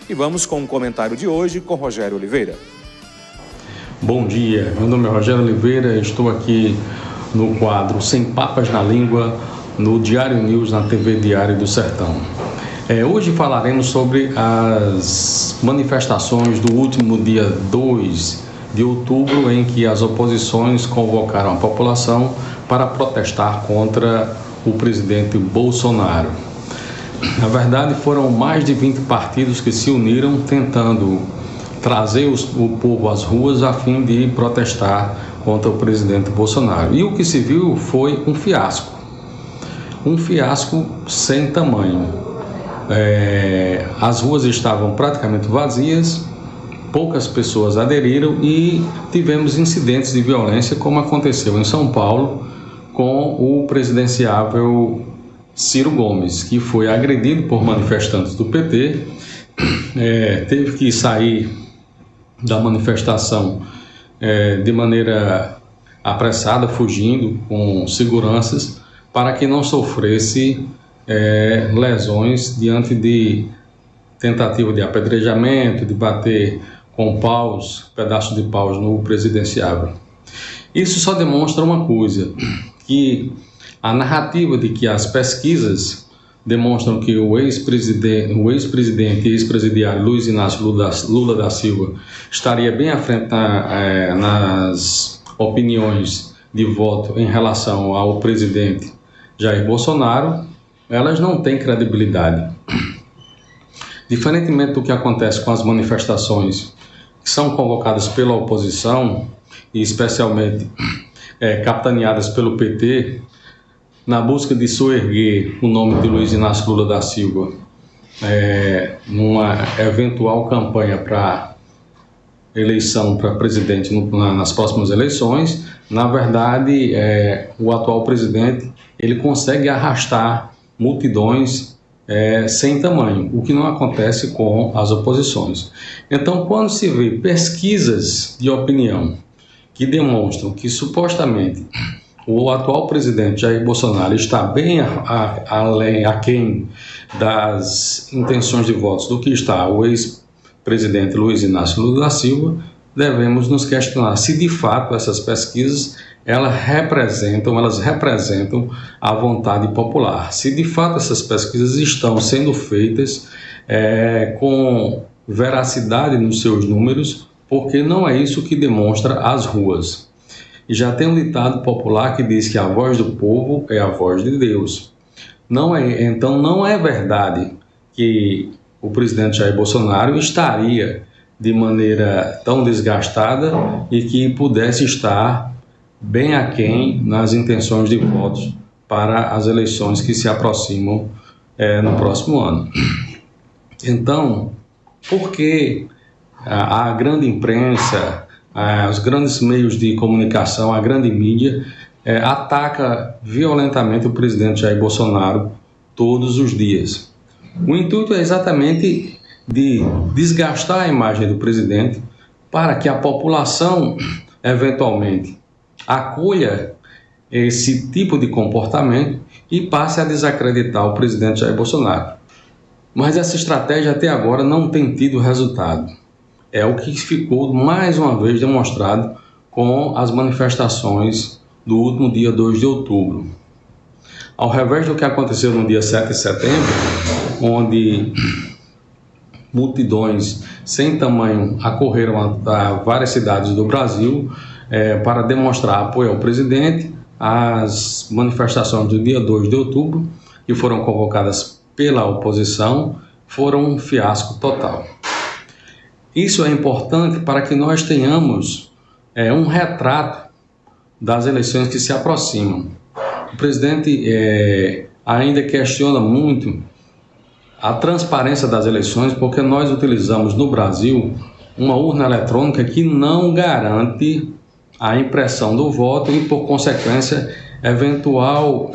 E vamos com o comentário de hoje com Rogério Oliveira. Bom dia, meu nome é Rogério Oliveira, estou aqui no quadro Sem Papas na Língua, no Diário News, na TV Diário do Sertão. Hoje falaremos sobre as manifestações do último dia 2 de outubro, em que as oposições convocaram a população para protestar contra o presidente Bolsonaro. Na verdade, foram mais de 20 partidos que se uniram tentando trazer o povo às ruas a fim de protestar contra o presidente Bolsonaro. E o que se viu foi um fiasco sem tamanho. As ruas estavam praticamente vazias, poucas pessoas aderiram e tivemos incidentes de violência, como aconteceu em São Paulo com o presidenciável Ciro Gomes, que foi agredido por manifestantes do PT, teve que sair da manifestação de maneira apressada, fugindo com seguranças, para que não sofresse lesões diante de tentativa de apedrejamento, de bater com paus, pedaços de paus no presidenciável. Isso só demonstra uma coisa, que a narrativa de que as pesquisas demonstram que o ex-presidente e ex-presidiário Luiz Inácio Lula da Silva estaria bem à frente nas opiniões de voto em relação ao presidente Jair Bolsonaro, elas não têm credibilidade. Diferentemente do que acontece com as manifestações que são convocadas pela oposição, e especialmente capitaneadas pelo PT, na busca de soerguer o nome de Luiz Inácio Lula da Silva numa eventual campanha para eleição para presidente nas próximas eleições, na verdade, o atual presidente ele consegue arrastar multidões sem tamanho, o que não acontece com as oposições. Então, quando se vê pesquisas de opinião que demonstram que supostamente o atual presidente Jair Bolsonaro está bem aquém das intenções de votos do que está o ex-presidente Luiz Inácio Lula da Silva, devemos nos questionar se de fato essas pesquisas elas representam a vontade popular. Se de fato essas pesquisas estão sendo feitas com veracidade nos seus números, porque não é isso que demonstra as ruas. E já tem um ditado popular que diz que a voz do povo é a voz de Deus. Então não é verdade que o presidente Jair Bolsonaro estaria de maneira tão desgastada e que pudesse estar bem aquém nas intenções de votos para as eleições que se aproximam no próximo ano. Então, por que a grande imprensa, os grandes meios de comunicação, a grande mídia, ataca violentamente o presidente Jair Bolsonaro todos os dias? O intuito é exatamente de desgastar a imagem do presidente para que a população, eventualmente, acolha esse tipo de comportamento e passe a desacreditar o presidente Jair Bolsonaro. Mas essa estratégia até agora não tem tido resultado. É o que ficou mais uma vez demonstrado com as manifestações do último dia 2 de outubro. Ao revés do que aconteceu no dia 7 de setembro, onde multidões sem tamanho acorreram a várias cidades do Brasil para demonstrar apoio ao presidente, as manifestações do dia 2 de outubro, que foram convocadas pela oposição, foram um fiasco total. Isso é importante para que nós tenhamos um retrato das eleições que se aproximam. O presidente ainda questiona muito a transparência das eleições, porque nós utilizamos no Brasil uma urna eletrônica que não garante a impressão do voto e, por consequência, eventual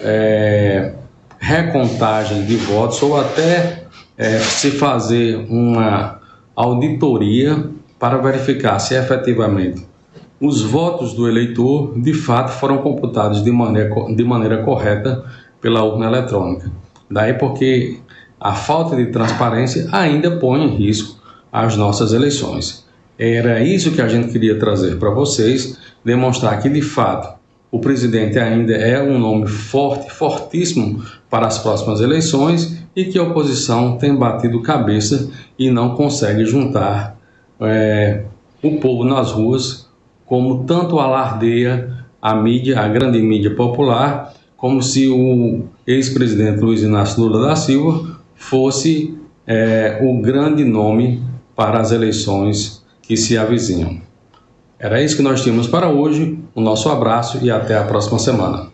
recontagem de votos ou até se fazer uma auditoria para verificar se efetivamente os votos do eleitor de fato foram computados de maneira correta pela urna eletrônica. Daí porque a falta de transparência ainda põe em risco às nossas eleições. Era isso que a gente queria trazer para vocês, demonstrar que, de fato, o presidente ainda é um nome forte, fortíssimo para as próximas eleições e que a oposição tem batido cabeça e não consegue juntar o povo nas ruas, como tanto alardeia a mídia, a grande mídia popular, como se o ex-presidente Luiz Inácio Lula da Silva fosse o grande nome para as eleições que se avizinham. Era isso que nós tínhamos para hoje. Um nosso abraço e até a próxima semana.